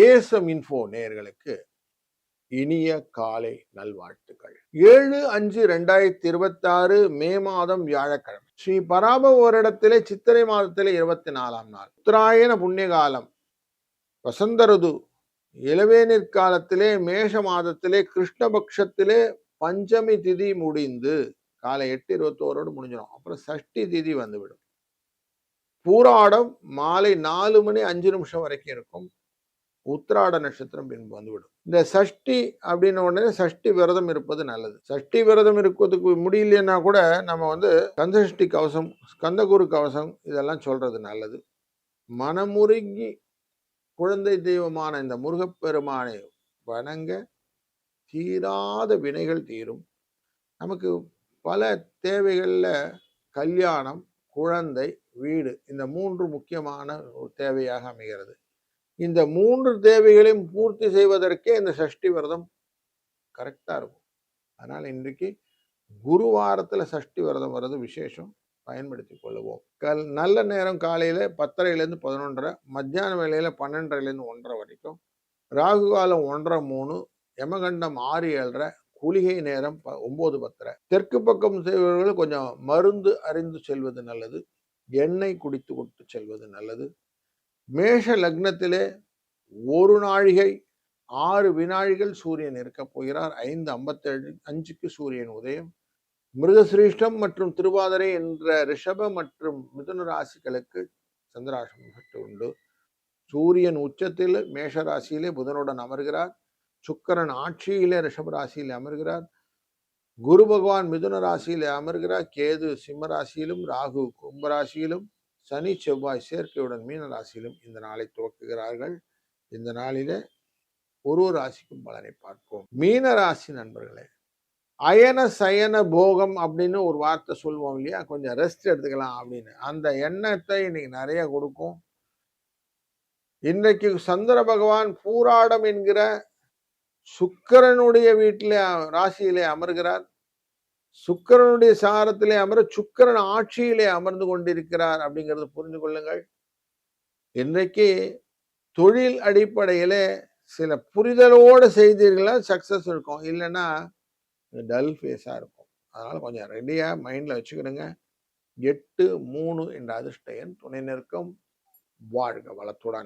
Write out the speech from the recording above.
ஏசம் info நேயர்களுக்கு இனிய காலை நல்வாழ்த்துக்கள். 7/5/2026 மே மாதம் வியாழக்கிழமை. ஸ்ரீ பராபவ வருடத்திலே சித்திரை மாதத்திலே 24ஆம் நாள். உத்தராயண புண்ணிய காலம், வசந்த ருது, இளவேநீர் காலத்திலே மேஷ மாதத்திலே கிருஷ்ணபக்ஷத்திலே பஞ்சமி திதி முடிந்து காலை 8:21 முடிஞ்சிடும். அப்புறம் சஷ்டி திதி வந்துவிடும். பூராடம் மாலை 4:05 வரைக்கும் இருக்கும். உத்திராட நட்சத்திரம் பின்பு வந்துவிடும். இந்த சஷ்டி அப்படின்னு உடனே சஷ்டி விரதம் இருப்பது நல்லது. சஷ்டி விரதம் இருப்பதுக்கு முடியலன்னா கூட நம்ம கந்தசஷ்டி கவசம், ஸ்கந்தகுரு கவசம் இதெல்லாம் சொல்றது நல்லது. மனமுருகி குழந்தை தெய்வமான இந்த முருகப்பெருமானை வணங்க தீராத வினைகள் தீரும். நமக்கு பல தேவைகள்ல கல்யாணம், குழந்தை, வீடு இந்த 3 முக்கியமான ஒரு தேவையாக அமைகிறது. இந்த 3 தேவைகளையும் பூர்த்தி செய்வதற்கே இந்த சஷ்டி விரதம் கரெக்டா இருக்கும். அதனால இன்றைக்கு குருவாரத்துல சஷ்டி விரதம் வர்றது விசேஷம், பயன்படுத்தி கொள்ளுவோம். நல்ல நேரம் காலையில 10:30 11:30, மத்தியான வேலையில 12:30 1:30 வரைக்கும், ராகு காலம் 1:30 யமகண்டம் 6-7:30, குளிகை நேரம் 9-10. தெற்கு பக்கம் செய்வர்கள் கொஞ்சம் மருந்து அறிந்து செல்வது நல்லது, எண்ணெய் குடித்து கொண்டு செல்வது நல்லது. மேஷ லக்னத்திலே 1 நாழிகை 6 வினாழிகள் சூரியன் இருக்க போகிறார். 5:55 சூரியன் உதயம். மிருகசிரீஷ்டம் மற்றும் திருவாதிரை என்ற ரிஷப மற்றும் மிதுன ராசிகளுக்கு சந்திராஷ்டமம் சற்று உண்டு. சூரியன் உச்சத்தில் மேஷ ராசியிலே புதனுடன் அமர்கிறார். சுக்கிரன் ஆட்சியிலே ரிஷப ராசியிலே அமர்கிறார். குரு பகவான் மிதுன ராசியிலே அமர்கிறார். கேது சிம்ம ராசியிலும், ராகு கும்பராசியிலும், சனி செவ்வாய் சேர்க்கையுடன் மீன ராசியிலும் இந்த நாளை துவக்குகிறார்கள். இந்த நாளிலே ஒரு ராசிக்கும் பலனை பார்ப்போம். மீன ராசி நண்பர்களே, அயன சயன போகம் அப்படின்னு ஒரு வார்த்தை சொல்லுவோம் இல்லையா, கொஞ்சம் ரெஸ்ட் எடுத்துக்கலாம் அப்படின்னு, அந்த எண்ணத்தை இன்னைக்கு நிறைய கொடுக்கும். இன்றைக்கு சந்திர பகவான் பூராடம் என்கிற சுக்கிரனுடைய வீட்டிலே ராசியிலே அமர்கிறார். சுக்கிரனுடைய சாரத்திலே அமர சுக்கிரன் ஆட்சியிலே அமர்ந்து கொண்டிருக்கிறார் அப்படிங்கிறது புரிந்து கொள்ளுங்கள். இன்றைக்கு தொழில் அடிப்படையிலே சில புரிதலோடு செய்தீர்களா சக்சஸ் இருக்கும், இல்லைன்னா டல் ஃபேஸா இருக்கும். அதனால கொஞ்சம் ரெடியா மைண்ட்ல வச்சுக்கிடுங்க. 8-3 என்ற அதிர்ஷ்ட எண் துணை நிற்கும். வாழ்க வளத்துடன்.